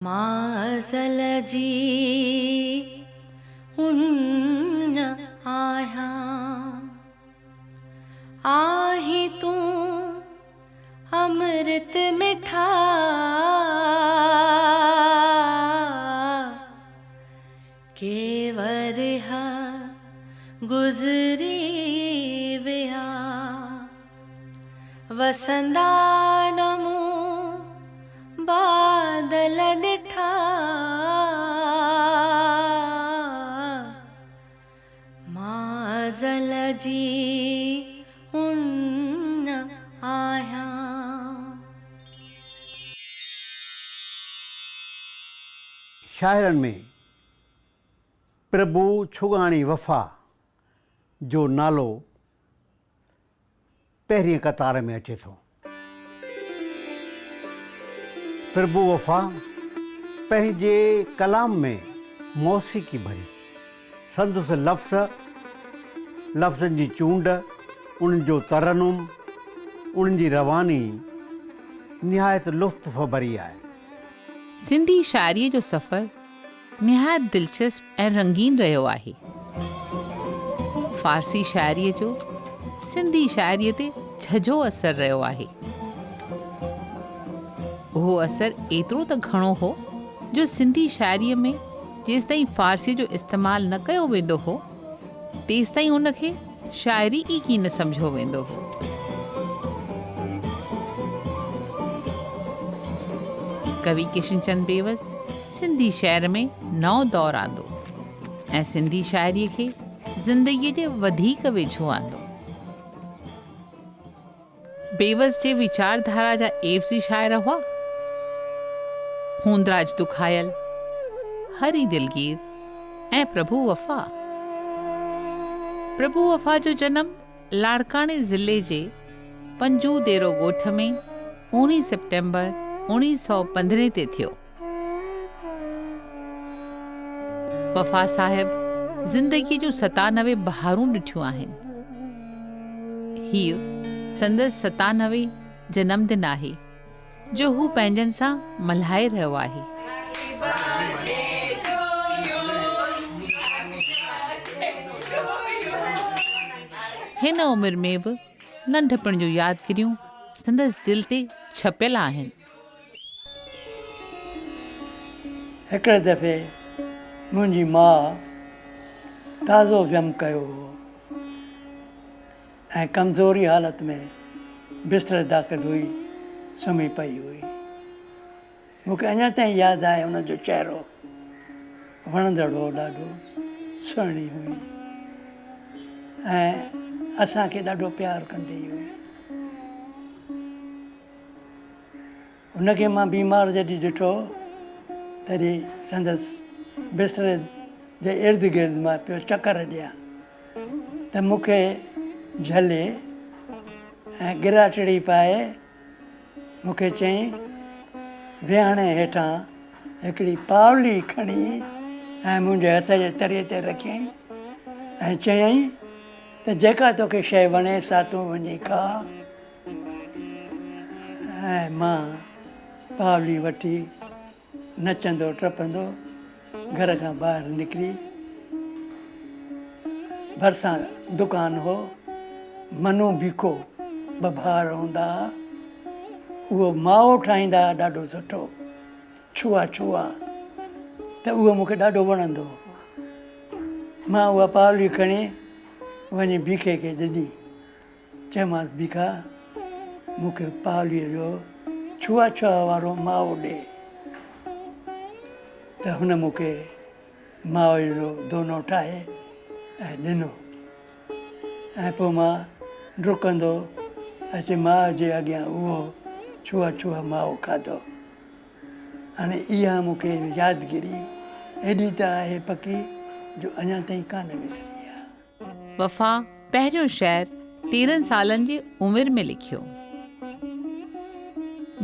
मासल जी उन आया आही तू अमृत मिठा केवर हा गुजरी विया वसंदा नमू बादल डिठा माज़ल जी उन आया। शाइरनि में प्रभु छुगाणी वफ़ा जो नालो पहिरीं कतार में अचे थो। प्रभु वफ़ा पंहिंजे कलाम में मौसीक़ी भरी संदसि लफ़्ज़नि जी चूंड, उन्हनि जो तरनुम, उन्हनि जी रवानी निहायत लुत्फ़ भरी आहे। सिंधी शाइरीअ जो सफ़र निहायत दिलचस्प ऐं रंगीन रहियो आहे। फ़ारसी शाइरीअ जो सिंधी शाइरीअ ते झझो असरु रहियो आहे। उहो असरु एतिरो त घणो हो जो सिंधी शाइरीअ में जेसिताईं फ़ारसी जो इस्तेमालु न कयो वेंदो हो तेसिताईं उनखे शाइरी ई की न सम्झो वेंदो हो। कवि किशनचंद बेवस सिंधी शहर में नओं दौर आंदो ऐं सिंधी शाइरीअ खे ज़िंदगीअ जे वधीक वेझो आंदो। बेवस जे वीचारधारा जा एवज़ी शाइर हुआ हूंदराज दुखायल, हरी दिलगीर ऐं प्रभु वफ़ा। प्रभु वफ़ा जो जनम लाड़काणे ज़िले जे पंजू देरो ॻोठ में 19 सेप्टेम्बर 1915 ते थियो। वफ़ा साहिब ज़िंदगी जूं 97 बहारूं ॾिठियूं आहिनि। हीउ संदसि 97 जनमदिन आहे जो हू पंहिंजनि सां मल्हाए रहियो आहे। हिन उमिरि में बि नंढपण जूं यादगिरियूं संदसि दिलि ते छपियल आहिनि। हिकिड़े दफ़े मुंहिंजी माउ ताज़ो ॼम कयो हो ऐं कमज़ोरी हालत में बिस्तर दाख़िल हुई, सुम्ही पई हुई। मूंखे अञा ताईं यादि आहे हुनजो चहिरो वणंदड़ हो, ॾाढो सुहिणी हुई ऐं असांखे ॾाढो प्यारु कंदी हुई। हुनखे मां बीमार जॾहिं ॾिठो तॾहिं संदसि बिस्तर जे इर्द गिर्द मां पियो चकर ॾियां त मूंखे झले ऐं गिराटड़ी पाए मूंखे चयईं विहाणे हेठां हिकिड़ी पावली खणी ऐं मुंहिंजे हथ जे तरीअ ते रखियईं ऐं चयईं त जेका तोखे शइ वणे सा तूं वञी खा। ऐं मां पावली वठी नचंदो टपंदो घर खां ॿाहिरि निकिरी, भरिसां दुकानु हो, मनु बीखो बभार हूंदा हुआ, उहो माओ ठाहींदा हुआ ॾाढो सुठो, छुआ छुआ, त उहो मूंखे ॾाढो वणंदो हो। मां उहा पावली खणी वञी बीखे खे ॾिनी, चयोमांसि बीखा मूंखे पावलीअ जो छुआ छुआ वारो माओ ॾे। त हुन मूंखे माओ जो दोनो ठाहे ऐं ॾिनो ऐं पोइ मां डुकंदो अची माउ जे अॻियां उहो छुआ छुआ माओ खाधो। हाणे इहा मूंखे यादगिरी एॾी त आहे पकी जो अञा ताईं कान विसरी आहे। वफ़ा पहिरियों शेर 13 सालनि जी उमिरि में लिखियो।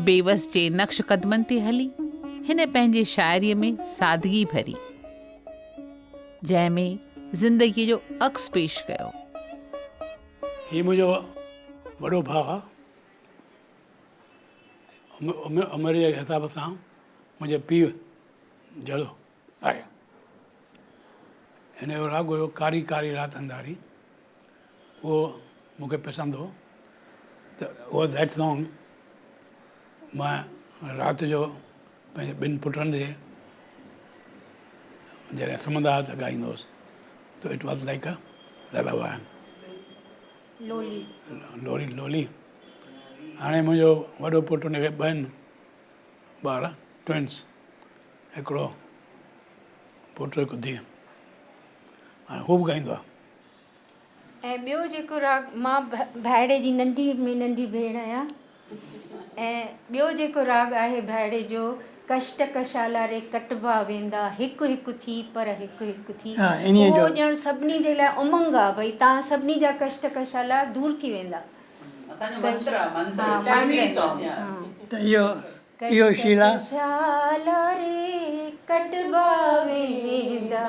बेवस जे नक्श क़दमनि ते हली हिन पंहिंजे शाइरीअ में सादगी भरी, जंहिंमें ज़िंदगीअ जो अक्स पेश कयो। हीउ मुंहिंजो वॾो भाउ आहे। उमिरि जे हिसाब सां मुंहिंजे पीउ जहिड़ो आहे। हिन जो राग हुयो कारी कारी राति अंधारी, उहो मूंखे पसंदि हो। त उहो दैट सॉन्ग मां राति जो पंहिंजे ॿिनि पुटनि जे जॾहिं सुम्हंदा हुआ त ॻाईंदो हुउसि। त इट वॉज लाइक अ ललाबाय, लोली लोरी लोली। हाणे मुंहिंजो वॾो पुटु हुनखे ॿ ॿार ट्विन्स, हिकिड़ो पुटु हिकु धीउ, हाणे हू बि ॻाईंदो आहे। ऐं ॿियो जेको राग, मां भाइड़े जी नंढी में नंढी भेण आहियां, ऐं ॿियो जेको राग आहे भाइड़े जो, कष्ट कशाला रे कटबा वेंदा हिकु हिकु थी पर हिकु हिकु थी। हा, इन्हीअ जो। उहो ॼण सभिनी जे लाइ उमंग आहे, भई तव्हां सभिनी जा कष्ट कशाला दूरि थी वेंदा। त इहो शीला कशाला रे कटबा वेंदा,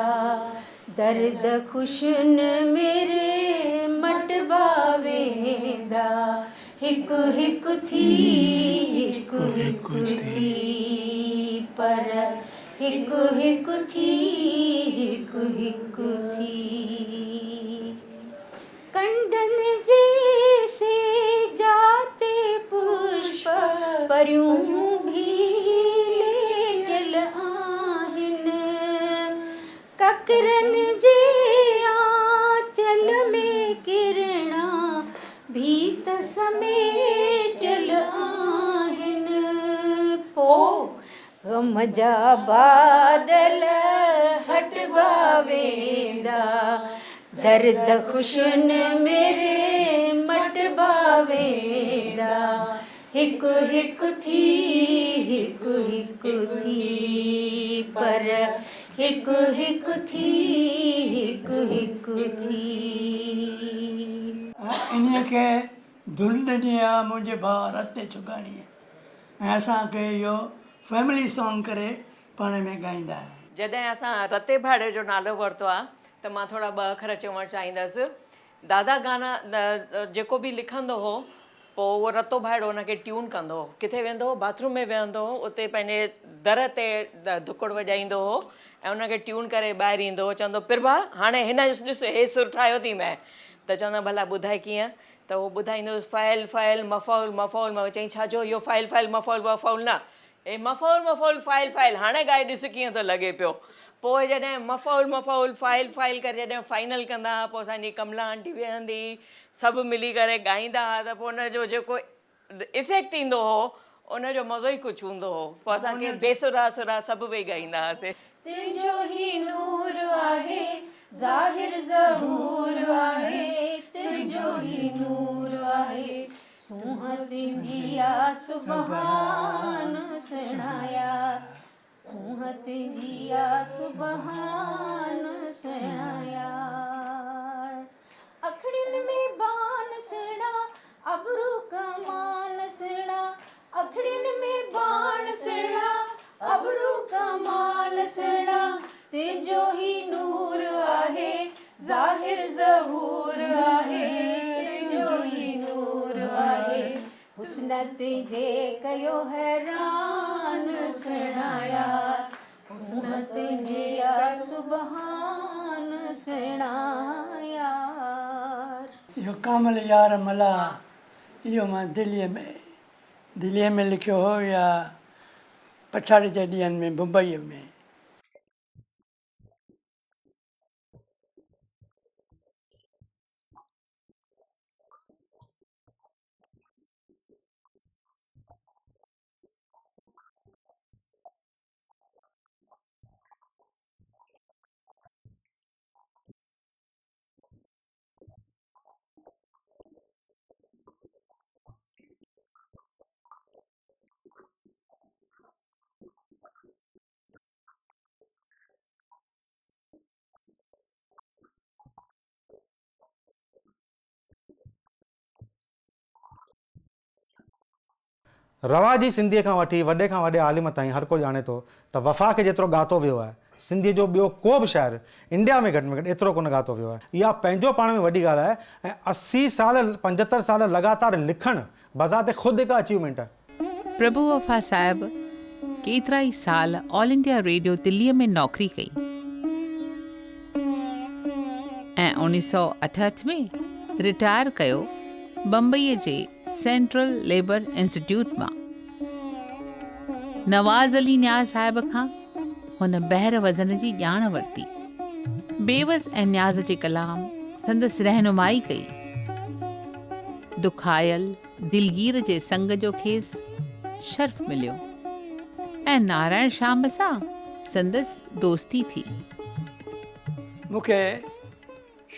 दर्द खुशन मेरे मटबा वेंदा, हिकु हिकु थी हिकु हिकु थी पर हिकु हिकु थी हिकु हिकु थी। कंडन जैसे जाते पुष्प परियूं भी लेटल आहिन, ककरन जे आंचल में किरणा भी त समेटल आहिन। पो गम जा बादल हटबा वेंदा, दर्द खुशन मेरे मटबा वेंदा, हिकु हिकु थी हिकु हिकु थी पर हिकु हिकु थी हिकु हिकु थी। इन्हीअ खे धुन ॾिनी आहे मुंहिंजे भाउ रते चुगाणीअ, ऐं असांखे इहो फैमिली सॉन्ग करे पाण में ॻाईंदा आहियूं। जॾहिं असां रते भाड़े जो नालो वरितो आहे त मां थोरा ॿ अखर चवणु चाहींदसि। दादा गाना जेको बि लिखंदो हो, पोइ उहो रतो भाड़ो हुनखे ट्यून कंदो हो। किथे वेंदो हो, बाथरूम में वेहंदो हो, उते पंहिंजे दर ते दुकुड़ वॼाईंदो हो ऐं उनखे ट्यून करे ॿाहिरि ईंदो हो, चवंदो प्रभा हाणे हिन जो ॾिस हे सुर ठाहियो थी मैं। त चवंदा भला ॿुधाए कीअं, त उहो ॿुधाईंदो फाइल फाइल मफ़ौल मफ़ौल। मां चई छाजो इहो फाइल फाइल मफ़ौल वफ़ौल न, ए मफ़ौल मफ़ौल फाइल फाइल, हाणे ॻाए ॾिस कीअं थो लॻे पियो। पोइ जॾहिं मफ़ौल मफ़ौल फाइल फाइल करे जॾहिं फाइनल कंदा, पोइ असांजी कमला आंटी वेहंदी, सभु मिली करे ॻाईंदा हुआ, त पोइ उनजो जेको इफेक्ट ईंदो हो उनजो मज़ो ई कुझु हूंदो हो। पोइ असांखे बेसुरा सुरा सभु वेही ॻाईंदा हुआसीं। तुंहिंजो ही नूर आहे ज़ाहिर ज़हूर आहे, तुंहिंजो ही नूर आहे सूंह तुंहिंजी आ सुबहान सुणाया, सूंह तुंहिंजी आ सुबहान सुणाया। अखड़ियुनि में बान सुणा अबरू कमान सुणा, अखड़ियुनि में बान सुणा अबरू कमान सुणा, तुंहिंजो ही नूर आहे ज़ाहिर ज़हूर आहे, तुंहिंजो ही नूर आहे हुस्न तुंहिंजे कयो हैरान सुणाया, हुस्न तुंहिंजे आ सुबहान सुणाया। इहो कामल यार मला, इहो मां दिल्लीअ में लिखियो हो या पछाड़ीअ जे ॾींहंनि में मुंबईअ में। रवा जी सिंधीअ खां वठी वॾे खां वॾे आलिम ताईं हर को ॼाणे थो त वफ़ा खे जेतिरो ॻातो वियो आहे, सिंधीअ जो ॿियो को बि शाइर इंडिया में घटि में घटि एतिरो कोन ॻातो वियो आहे। इहा पंहिंजो पाण में वॾी ॻाल्हि आहे, ऐं 80 साल 75 साल लॻातार लिखणु बज़ाते ख़ुदि हिकु अचीवमेंट आहे। प्रभु वफ़ा साहिब केतिरा ई साल ऑल इंडिया रेडियो दिल्लीअ में नौकरी कई ऐं 1968 में रिटायर कयो बम्बईअ जे सेंट्रल लेबर इंस्टीट्यूट मां। नवाज़ अली न्याज़ साहिब खां हुन बहिर वज़न जी ॼाण वरिती। बेवस ऐं न्याज़ जे कलाम संदसि रहनुमाई कई। दुखायल दिलगीर जे संग जो खेसि शर्फ़ मिलियो ऐं नारायण श्याम सां संदसि दोस्ती थी। मूंखे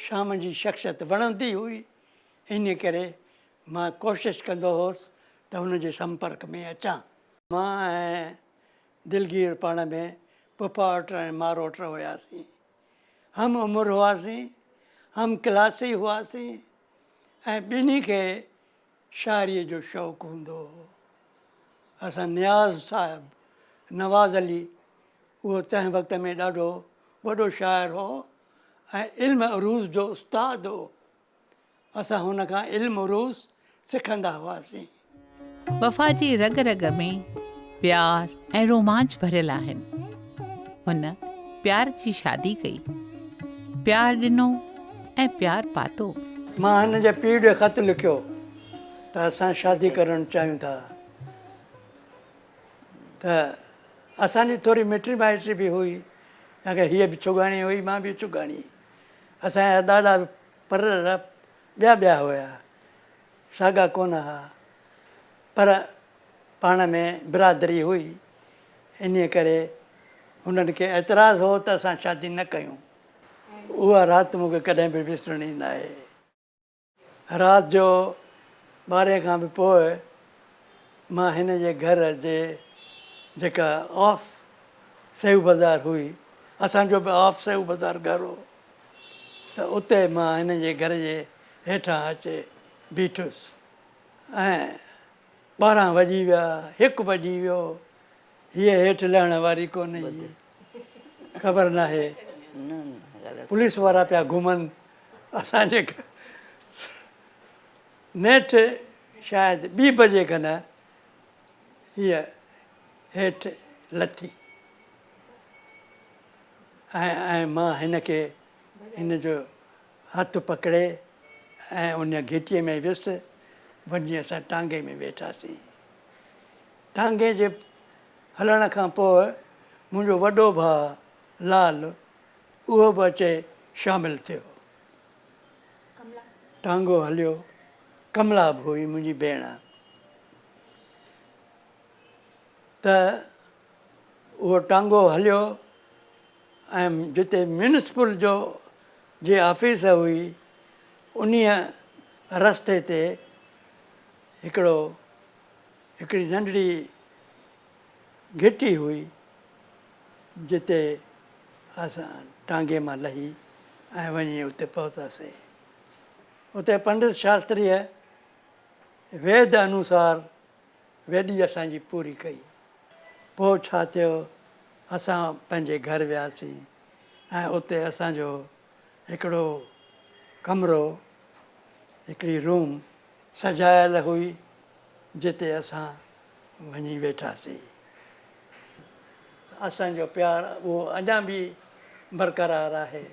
शाम जी शख़्सियत वणंदी हुई, इन करे मां कोशिशि कंदो हुउसि त हुन जे संपर्क में अचां। मां ऐं दिलगीर पाण में पुफाट ऐं मारोट हुआसीं, हम उमिरि हुआसीं, हम क्लासी हुआसीं ऐं ॿिन्ही खे शाइरीअ जो शौक़ु हूंदो हुओ। असां नियाज़ साहिबु नवाज़ अली, उहो तंहिं वक़्त में ॾाढो वॾो शाइर हो ऐं इल्म अरूज़ जो उस्तादु हो। असां हुन खां इल्म अरूज़ सिखंदा हुआसीं। वफ़ा जी रग रग में प्यार ऐं रोमांच भरियल आहिनि। हुन प्यार जी शादी कई, प्यार ॾिनो ऐं प्यार पातो। मां हिन जे पीउ ॾे ख़त लिखियो त असां शादी करणु चाहियूं था। त असांजी थोरी मिटी माइटी बि हुई, छाकाणि हीअ बि चुगाणी हुई, मां बि चुगाणी। असांजा ॾाढा पर ॿिया ॿिया हुया, साॻा कोन हुआ, पर पाण में बिरादरी हुई। इन करे हुननि खे एतिराज़ु हो त असां शादी न कयूं। उहा राति मूंखे कॾहिं बि विसरणी न आहे। राति जो 12 खां बि पोइ मां हिन जे घर जे जेका ऑफ सेव बाज़ार हुई, असांजो बि ऑफ सेव बाज़ार घर हो, त उते मां हिन जे घर जे हेठां अचे बीठुसि ऐं 12 वॼी विया, 1 वॼी वियो। हीअ हेठि लहण वारी कोन्हे, ख़बर न आहे। पुलिस वारा पिया घुमनि असांजे नेठि। शायदि 2 बजे खनि हीअ हेठि लथी ऐं मां हिन खे हिन जो हथु पकिड़े ऐं उन घिटीअ में वियुसि। वञी असां टांगे में वेठासीं। टांगे जे हलण खां पोइ मुंहिंजो वॾो भाउ लाल, उहो बि अचे शामिलु थियो। टांगो हलियो। कमला बि हुई मुंहिंजी भेण। त उहो टांगो हलियो ऐं जिते म्यूनिसिपल जो ऑफिस हुई, उन रस्ते ते हिकिड़ी नंढड़ी घिटी हुई, जिते असां टांगे मां लही ऐं वञी उते पहुतासीं। उते पंडित शास्त्रीअ वेद अनुसार वेॾी असांजी पूरी कई। पोइ छा थियो, असां पंहिंजे घर वियासीं ऐं उते असांजो हिकिड़ो कमिरो, हिकिड़ी रूम सजायल हुई, जिते असां वञी वेठासीं। असांजो प्यारु उहो अञा बि बरक़रार आहे।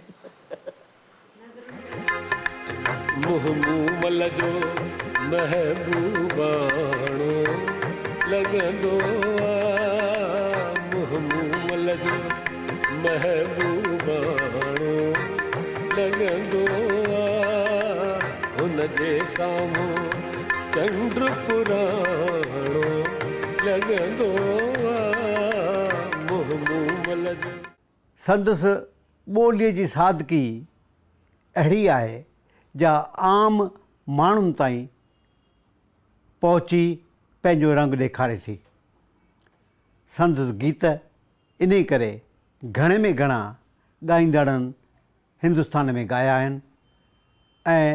मुहमूमल जो महबूबाणो लॻंदो आहे, मुहमूमल जो महबूबाणो लॻंदो आहे। हुन जे साम्हूं चंड पुराणो लॻंदो आहे, मुहमूमल जो। संदसि ॿोलीअ जी सादगी अहिड़ी आहे जा आम माण्हुनि ताईं पहुची पंहिंजो रंग ॾेखारे थी। संदसि गीत इन करे घणे में घणा ॻाईंदड़नि हिंदुस्तान में ॻाया आहिनि ऐं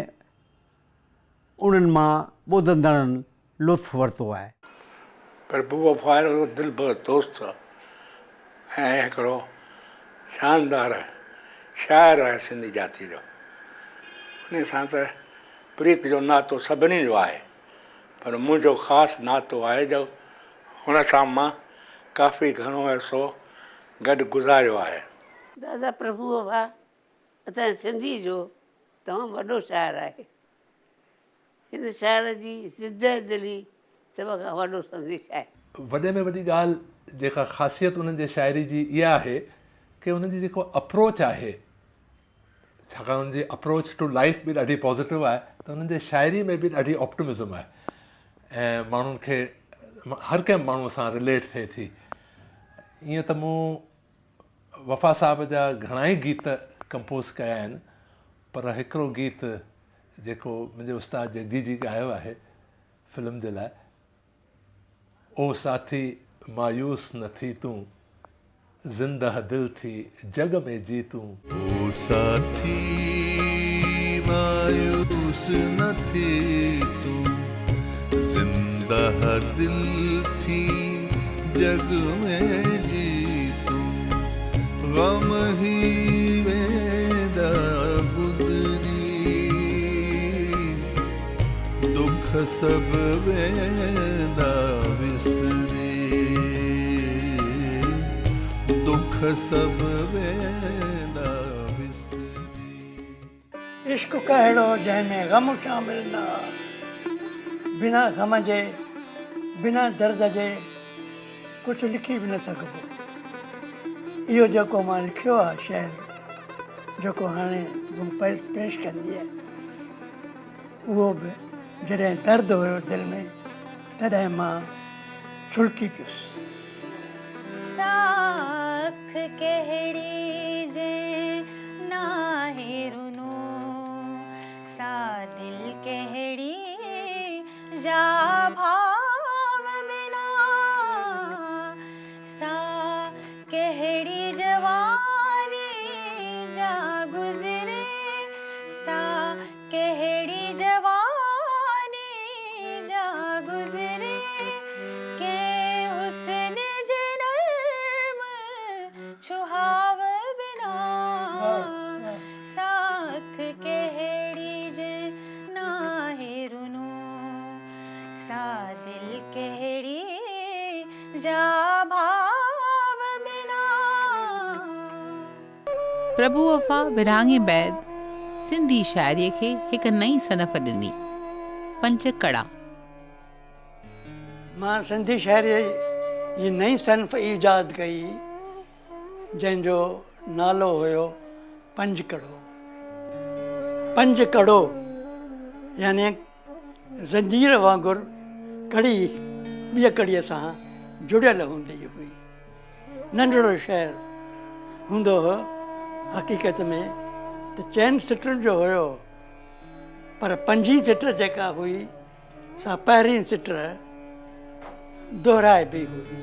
उन्हनि मां ॿुधंदड़नि लुत्फ़ वरितो आहे। पर बूबो फाइर दिलि भर दोस्त ऐं हिकिड़ो शानदार शाइर आहे सिंधी जाति जो। उन सां त प्रीत जो नातो सभिनी जो आहे, पर मुंहिंजो ख़ासि नातो आहे जो हुन सां मां काफ़ी घणो अरसो गॾु गुज़ारियो आहे। दादा प्रभु वफ़ा असांजे सिंधी जो तमामु वॾो शाइरु आहे। हिन शाइर जी ज़िद दिली सभ खां वॾो संदेश आहे। वॾे में वॾी ॻाल्हि जेका ख़ासियत उन्हनि जे शाइरी जी इहा आहे की उन्हनि जी जेको अप्रोच आहे, छाकाणि उन्हनि जी अप्रोच टू लाइफ बि ॾाढी पॉज़िटिव आहे, त उन्हनि जे शाइरी में बि ॾाढी ऑप्टिमिज़म आहे ऐं माण्हुनि खे हर कंहिं माण्हूअ सां रिलेट थिए थी। ईअं त मूं वफ़ा साहिब जा घणाई गीत कंपोज़ कया आहिनि, पर हिकिड़ो गीत जेको मुंहिंजे उस्ताद जगजी जी ॻायो आहे फिल्म जे लाइ, ओ साथी मायूस न थी तूं ज़िंदह दिल थी जग में जी तूं। ओ साथी मायूस न थी तूं ज़िंदह दिल थी जग में जी तूं गम ही वेंदा गुज़री दुख सब वेंदा विसरी दुख सब वेंदा विसरी। इश्क कहिड़ो जंहिंमें ग़म शामिल न, बिना ग़म जे बिना दर्द जे कुझु लिखी बि न सघिबो। इहो जेको मां लिखियो आहे शेर, जेको हाणे तूं पेश कंदी आहे, उहो बि जॾहिं दर्द हुयो दिलि में तॾहिं मां छुलकी पियुसि। साख कहिड़ी जे नाहे रुनो, सा दिल कहिड़ी जा भाव बिना, सा कहिड़ी जवानी जा गुज़रे, सा कहिड़ी जवानी जा गुज़रे, के हुस्न जे नर्म छुहाव बिना, साख कहिड़ी जे नाहे रुनो, सा दिल कहिड़ी जा भाव बिना। प्रभु वफ़ा विरहाङे बैदि सिंधी शाइरीअ खे हिकु नई सनफ़ ॾिनी, पंज कड़ा। मां सिंधी शाइरीअ जी नई सनफ़ ईजाद कई जंहिंजो नालो हुयो पंज कड़ो। पंज कड़ो यानी ज़ंजीर वांगुरु कड़ी ॿिए कड़ीअ सां जुड़ियल हूंदी हुई। नंढिड़ो शहर हूंदो हो हक़ीक़त में त चइनि सिटुनि जो हुयो, पर पंजी सिट जेका हुई सा पहिरीं सिट दोहराए बि हुई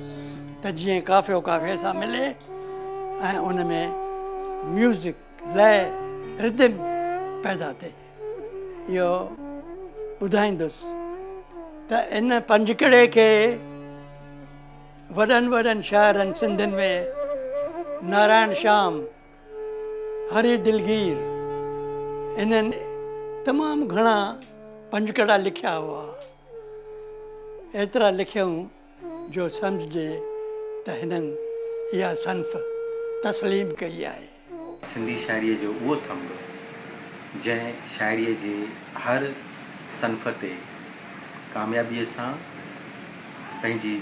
त जीअं काफ़ियो काफ़िए सां मिले ऐं उन में म्यूज़िक लय रिदम पैदा थिए। इहो ॿुधाईंदुसि त इन पंजकड़े खे वॾनि वॾनि शाइरनि सिंधियुनि में नारायण श्याम, हरि दिलगीर, इन्हनि तमामु घणा पंजकड़ा लिखिया हुआ। एतिरा लिखियूं जो सम्झिजे त हिननि इहा सनफ़ तस्लीम कई आहे। सिंधी शाइरीअ जो उहो थंब जंहिं शाइरीअ जे हर सनफ़ ते कामयाबीअ सां पंहिंजी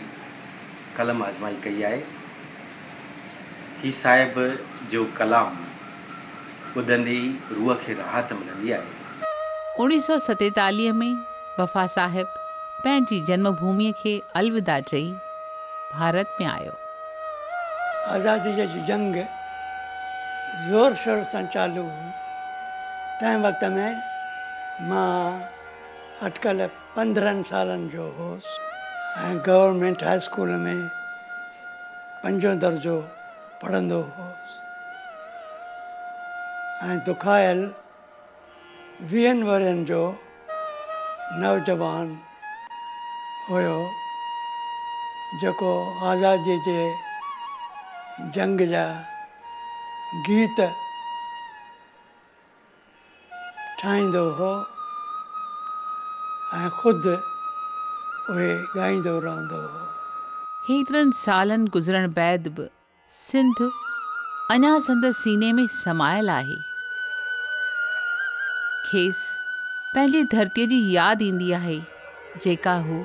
कलम आज़माई कई आहे। ही साहिब जो कलाम ॿुधंदे ई रूह खे राहत मिलंदी आहे। 1947 में वफ़ा साहिब पंहिंजी जन्मभूमिअ खे अलविदा चई भारत में आयो। आज़ादीअ जी जंग ज़ोर शोर सां चालू हुई। तंहिं वक़्त में मां अटकल 15 सालनि जो हुउसि ऐं गवर्नमेंट हाई स्कूल में 5 दर्जो पढ़ंदो हुउसि ऐं दुखायल 20 वरनि जो नौजवान हुयो जेको आज़ादीअ जे जंग जा गीत ठाहींदो हो ऐं ख़ुदि उहे ॻाईंदो रहंदो हो। हेतिरनि सालनि गुज़रण बैदि बि सिंध अञा संदसि सीने में समायल आहे। खेसि पंहिंजी धरतीअ जी यादि ईंदी आहे जेका हू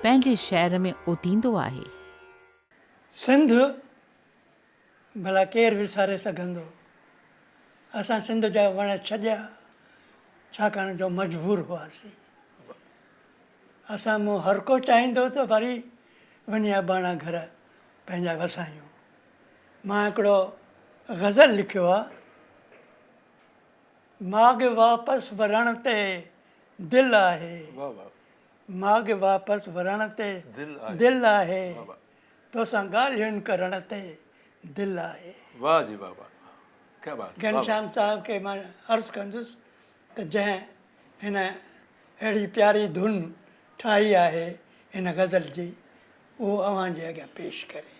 पंहिंजे शहर में उतींदो आहे। सिंध भला केरु विसारे सघंदो। असां सिंध जा वण छॾिया छाकाणि जो मजबूर हुआसीं। असां मूं हर को चाहींदो त वरी वञी अबाणा घर पंहिंजा वसायूं। मां हिकिड़ो ग़ज़ल लिखियो आहे, माॻ वापसि वरण ते दिलि आहे, माॻ वापसि वरण ते दिलि आहे, तोसां ॻाल्हियुनि करण ते दिलि आहे। वाह जी वाह वाह, क्या बात। घनश्याम साहब खे मां अर्ज़ु कंदुसि त जंहिं हिन अहिड़ी प्यारी धुन ठाही आहे हिन ग़ज़ल जी, उहो अव्हां जे अॻियां पेश करे।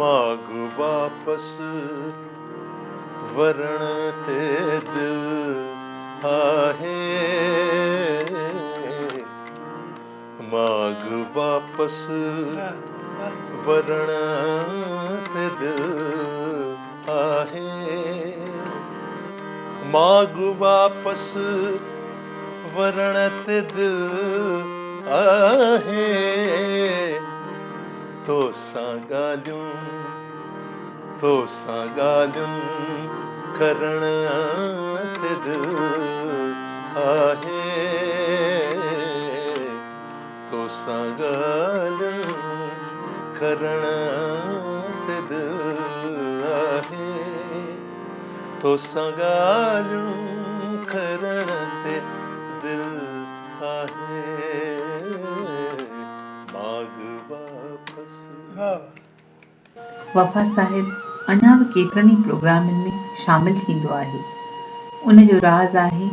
माग वापस वरण ते दिल आहे, माग वापस वरण ते दिल आहे, माग वापस वरण ते दिल आहे, तोसां ॻाल्हियूं करण ते दिल आहे, तोसां ॻाल्हियूं करण ते दिल आहे, तोसां ॻाल्हियूं करण ते दिल आहे, माग वापस। वफ़ा साहिब अञा बि केतिरनि ई प्रोग्रामनि में शामिल थींदो आहे। उन जो राज़ आहे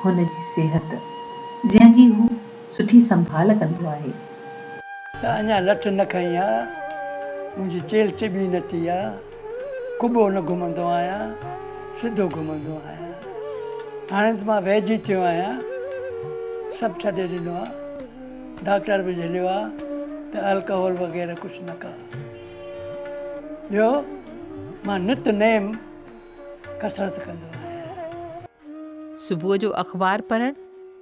हुन जी सिहत, जंहिंजी हू सुठी संभाल कंदो आहे। त अञा लठ न खई आहे, मुंहिंजी चेल चिॿी न थी आहे, कुॿो न घुमंदो आहियां, सिधो घुमंदो आहियां। हाणे त मां वेझी थियो आहियां, सभु छॾे ॾिनो आहे, डॉक्टर बि झलियो आहे त अल्कोहल वग़ैरह कुझु न का। ॿियो मां नित नेम कसरत कंदो आहियां। सुबुह जो अख़बार पढ़णु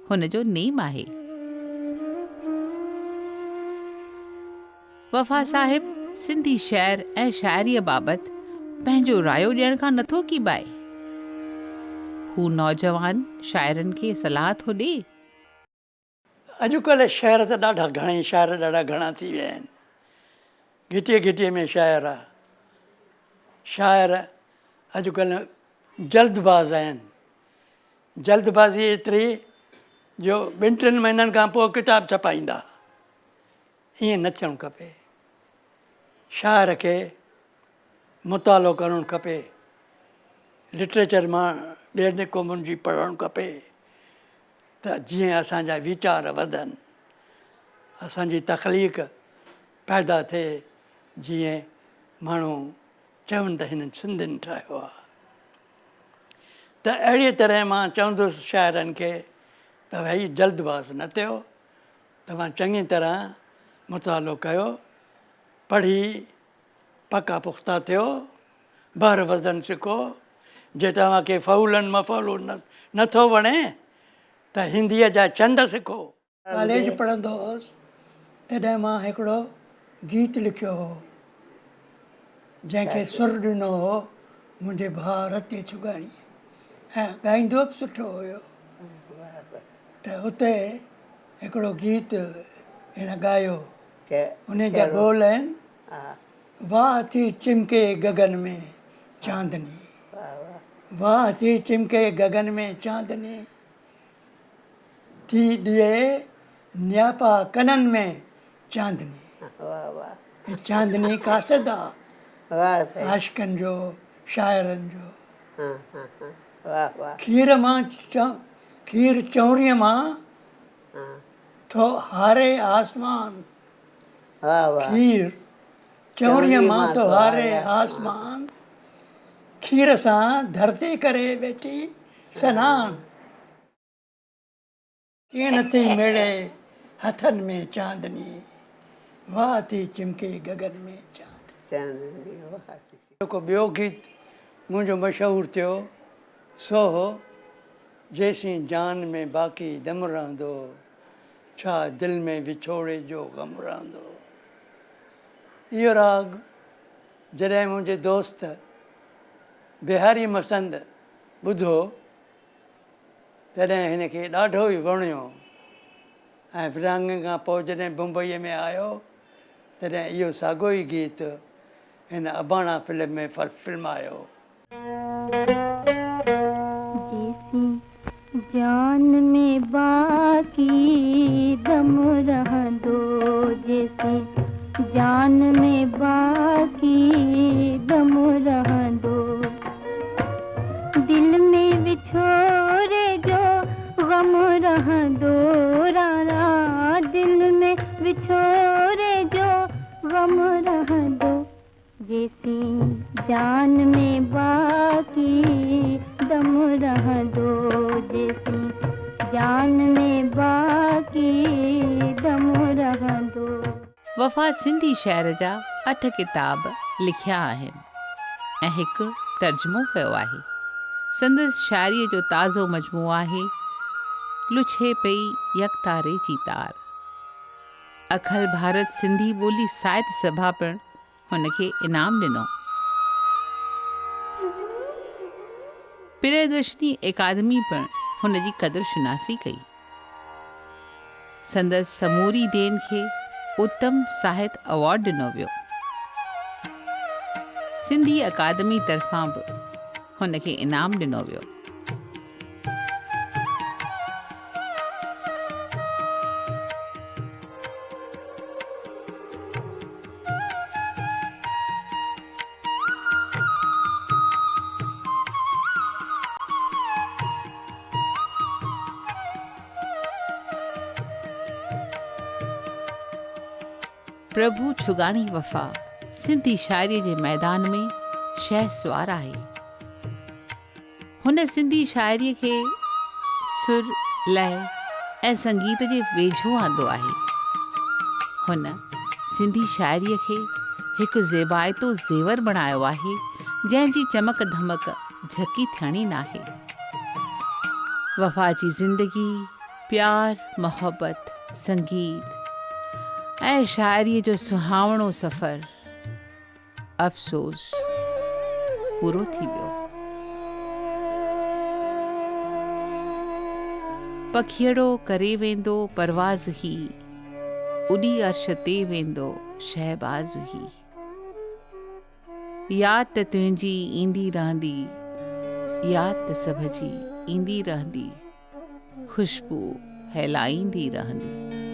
हुन जो नेम आहे। वफ़ा साहिब सिंधी शहर ऐं शाइरीअ बाबति पंहिंजो रायो ॾियण खां नथो कीबाए। हू नौजवान शाइरनि खे सलाह थो ॾिए। अॼुकल्ह शहर त ॾाढा घणेई शाइर ॾाढा घणा थी विया आहिनि। घिटीअ घिटीअ में शाइर आहे। शाइर अॼुकल्ह जल्दबाज़ आहिनि। जल्दबाज़ी एतिरी जो 2-3 महीननि खां पोइ किताबु छपाईंदा। ईअं न थियणु खपे। शाइर खे मुतालो करणु खपे। लिटरेचर मां ॿियनि क़ौमुनि जी पढ़णु खपे त जीअं असांजा वीचार वधनि, असांजी तख़लीक़ पैदा थिए। जीअं माण्हू चवनि त हिननि सिंधियुनि ठाहियो आहे। त अहिड़ीअ तरह मां चवंदुसि शाइरनि खे त भई जल्दबाज़ न थियो, तव्हां चङी तरह मुतालो कयो, पढ़ी पका पुख़्ता थियो, ॿाहिरि वज़न सिखो। जे तव्हांखे फ़ौलनि मफ़ौलुनि नथो वणे त हिंदीअ जा चंद सिखो। कॉलेज पढ़ंदो हुउसि तॾहिं मां हिकिड़ो गीत लिखियो हो जंहिंखे सुर ॾिनो हो मुंहिंजे भाउ रतीअ छुगाणी, ऐं ॻाईंदो बि सुठो हुयो। त उते हिकिड़ो गीत हिन ॻायो, उन जा ॿोल आहिनि, वाह थी चिमके गगन में चांदनी, वाह थी चिमके गगन में चांदनी, थी ॾिए न्यापा कननि में चांदनी। चांदनी कासिद आहे आशिक़नि जो, शाइरनि जो। खीर मां खीर चौरीअ मां थो हारे आसमान, खीर चौरीअ मां तो हारे आसमान, खीर सां धरती करे वेठी सनान। कीअं नथी मिले हथनि में चांदनी, वाह थी चिमके गगन में चांदनी। जेको ॿियो गीत मुंहिंजो मशहूरु थियो सो हो, जेसीं जान में बाक़ी दम रहंदो, छा दिलि में विछोड़े जो ग़म रहंदो। इहो राग जॾहिं मुंहिंजे दोस्त बिहारी मसंद ॿुधो तॾहिं हिन खे ॾाढो ई वणियो, ऐं विरहाङे खां पोइ जॾहिं मुंबईअ में आयो तॾहिं इहो साॻियो ई गीत हिन अबाणा फिल्म में फिल्मायो। जान में बाकी दम रहंदो, जैसे जान में बाकी दम रहंदो, दिल में विछोरे जो गम रहंदो, रारा दिल में विछोरे जो गम रहंदो, जैसी जान में बाकी दम रहंदो, जैसी जान में बाकी दम रहंदो। वफ़ा सिंधी शहर जा 8 किताब लिखिया आहिनि ऐं हिकु तर्जुमो कयो आहे। संदसि शाइरीअ जो ताज़ो मजमूओ आहे लुछे पई यकतारे जी तार। अखिल भारत सिंधी ॿोली साहित्य सभा पिणु हुनखे इनाम ॾिनो। प्रियदर्शनी अकादमी पिणु हुनजी क़दुरशनासी कई। संदसि समूरी देन खे उत्तम साहित्य अवॉर्ड ॾिनो वियो। सिंधी अकादमी तरफ़ां बि हुनखे इनाम ॾिनो वियो। प्रभु छुगाणी वफ़ा सिंधी शाइरीअ जे मैदान में शहसवार आहे। हुन सिंधी शाइरीअ खे सुर, लय ऐं संगीत जे वेझो आंदो आहे। हुन सिंधी शाइरीअ खे हिकु ज़ेबाइतो ज़ेवर बणायो आहे जंहिंजी चमक धमक झकी थियणी नाहे। वफ़ा जी ज़िंदगी, प्यार, मोहब्बत, संगीत ऐं शाइरीअ जो सुहावणो सफ़र अफ़सोस पूरो थी वियो। पखियड़ो करे वेंदो परवाज़ ही, उॾी अर्श ते वेंदो शहबाज़ ही। याद त तुंहिंजी ईंदी रहंदी, याद त सभ जी ईंदी रहंदी, खुशबू फैलाईंदी रहंदी।